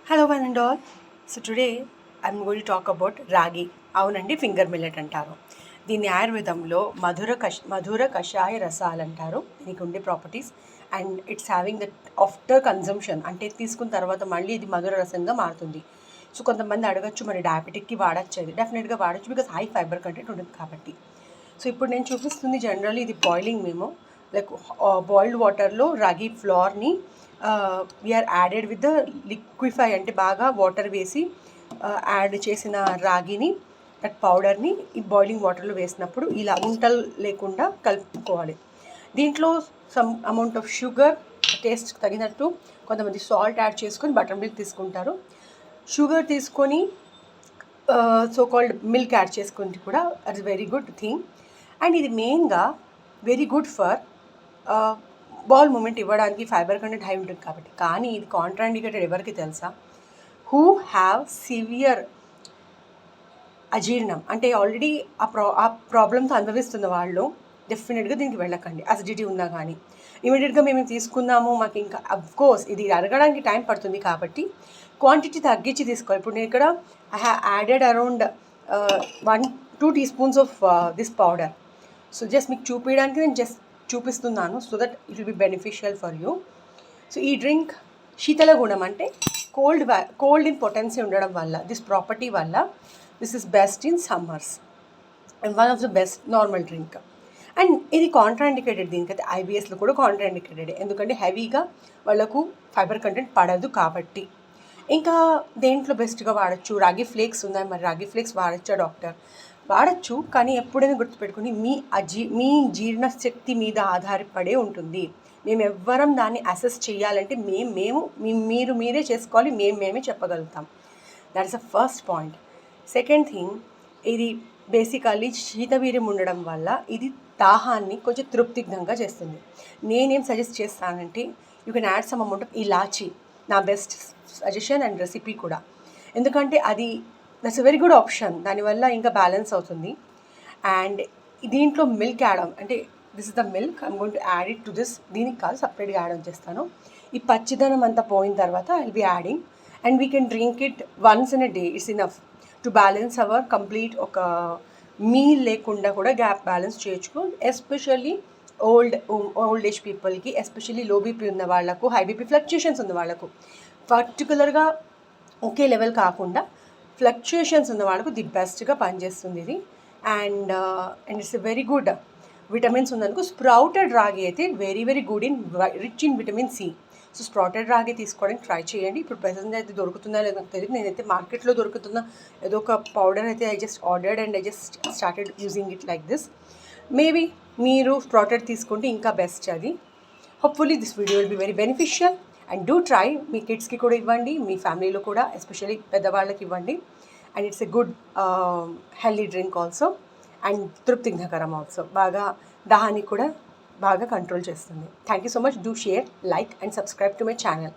Hello one and all. So today I'm going to talk about ragi. అవునండి finger millet అంటారు. దీన్ని ఆయుర్వేదంలో మధుర కషాయ రసాలు అంటారు. దీనికి ఉండే properties and it's having that after consumption అంటే తీసుకున్న తర్వాత మళ్ళీ ఇది మధుర రసంగా మారుతుంది. సో కొంతమంది అడగచ్చు మరి డయాబెటిక్కి వాడచ్చు, అది డెఫినెట్గా వాడచ్చు బికాస్ హై ఫైబర్ కంటెంట్ ఉంటుంది కాబట్టి. సో ఇప్పుడు నేను చూపిస్తుంది జనరల్లీ ఇది బాయిలింగ్ మేము లైక్ బాయిల్డ్ వాటర్లో రాగి ఫ్లోర్ని we are added with the liquefy అంటే బాగా వాటర్ వేసి యాడ్ చేసిన రాగిని దట్ పౌడర్ని ఈ బాయిలింగ్ వాటర్లో వేసినప్పుడు ఇలా ఉంటలు లేకుండా కలుపుకోవాలి. దీంట్లో some amount of sugar taste తగినట్టు కొంతమంది సాల్ట్ యాడ్ చేసుకొని బటర్ మిల్క్ తీసుకుంటారు. షుగర్ తీసుకొని సో కాల్డ్ మిల్క్ యాడ్ చేసుకుంటే కూడా అది వెరీ గుడ్ థింగ్. అండ్ ఇది మెయిన్గా very good for bowel movement ఇవ్వడానికి ఫైబర్ కంటెంట్ హై ఉంటుంది కాబట్టి. కానీ ఇది కాంట్రాండికేటెడ్ ఎవరికి తెలుసా? హూ హ్యావ్ సివియర్ అజీర్ణం అంటే ఆల్రెడీ ఆ ప్రాబ్లంతో అనుభవిస్తున్న వాళ్ళు డెఫినెట్గా దీనికి వెళ్ళకండి. అసిడిటీ ఉన్నా కానీ ఇమీడియట్గా మేము తీసుకుందాము మాకు ఇంకా అఫ్కోర్స్ ఇది అరగడానికి టైం పడుతుంది కాబట్టి క్వాంటిటీ తగ్గించి తీసుకోవాలి. ఇప్పుడు నేను ఇక్కడ I have added around 1-2 teaspoons of this powder. So just మీకు చూపించడానికి నేను జస్ట్ చూపిస్తున్నాను so that it will be beneficial for you. So ఈ డ్రింక్ శీతల గుణం అంటే కోల్డ్ ఇన్ పొటెన్సీ ఉండడం వల్ల దిస్ ప్రాపర్టీ వల్ల this is best in summers and one of the best normal drink. And ఇది కాంట్రాండికేటెడ్, దీనికైతే ఐబిఎస్లో కూడా కాంట్రాండికేటెడ్ ఎందుకంటే హెవీగా వాళ్ళకు ఫైబర్ కంటెంట్ పడదు కాబట్టి. ఇంకా దేంట్లో బెస్ట్గా వాడచ్చు? రాగి ఫ్లేక్స్ ఉన్నాయి, మరి రాగి ఫ్లేక్స్ వాడచ్చా డాక్టర్? వాడచ్చు, కానీ ఎప్పుడైనా గుర్తుపెట్టుకుని మీ జీర్ణశక్తి మీద ఆధారపడే ఉంటుంది. మేము ఎవ్వరం దాన్ని అసెస్ చేయాలంటే మీరే చేసుకోవాలి, మేమే చెప్పగలుగుతాం. That is the first point. Second thing, ఇది బేసికల్లీ శీతవీర్యం ఉండడం వల్ల ఇది దాహాన్ని కొంచెం తృప్తిగ్నంగా చేస్తుంది. నేనేం సజెస్ట్ చేస్తానంటే you can add some amount of elaichi, నా బెస్ట్ సజెషన్ అండ్ రెసిపీ కూడా. ఎందుకంటే అది that's a very good option, దానివల్ల ఇంకా బ్యాలెన్స్ అవుతుంది. అండ్ దీంట్లో మిల్క్ యాడ్ అంటే this is the milk, I'm going to add it to this. దీనికి కాదు, సపరేట్గా యాడ్ చేస్తాను. ఈ పచ్చిదనం అంతా పోయిన తర్వాత I will be adding and we can drink it once in a day. It's enough to balance our complete. ఒక meal లేకుండా కూడా గ్యాప్ బ్యాలెన్స్ చేయొచ్చు. ఎస్పెషల్లీ ఓల్డ్ ఏజ్ పీపుల్కి, ఎస్పెషల్లీ లో బీపీ ఉన్న వాళ్ళకు, హై బీపీ ఫ్లక్చుయేషన్స్ ఉన్న వాళ్ళకు, పర్టికులర్గా ఒకే లెవెల్ కాకుండా ఫ్లక్చుయేషన్స్ ఉన్న వాళ్ళకు ది బెస్ట్గా పనిచేస్తుంది ఇది. And it's a very good vitamins ఉన్నందుకు. స్ప్రౌటెడ్ రాగి అయితే very very good in rich in vitamin C. So sprouted ragi తీసుకోవడానికి ట్రై చేయండి. ఇప్పుడు ప్రెసెంట్ అయితే దొరుకుతుందా లేదో నాకు తెలియదు. నేనైతే మార్కెట్లో దొరుకుతున్న ఏదో ఒక పౌడర్ అయితే I just ordered and I just started using it like this. Maybe మీరు స్ప్రౌటెడ్ తీసుకుంటే ఇంకా బెస్ట్ అది. Hopefully this video will be very beneficial and do try. మీ కిడ్స్కి కూడా ఇవ్వండి, మీ ఫ్యామిలీలో కూడా ఎస్పెషల్లీ పెద్దవాళ్ళకి ఇవ్వండి. And it's a good healthy drink also and తృప్తికరం ఆల్సో. బాగా దాహాన్ని కూడా బాగా కంట్రోల్ చేస్తుంది. Thank you so much. Do share, like and subscribe to my channel.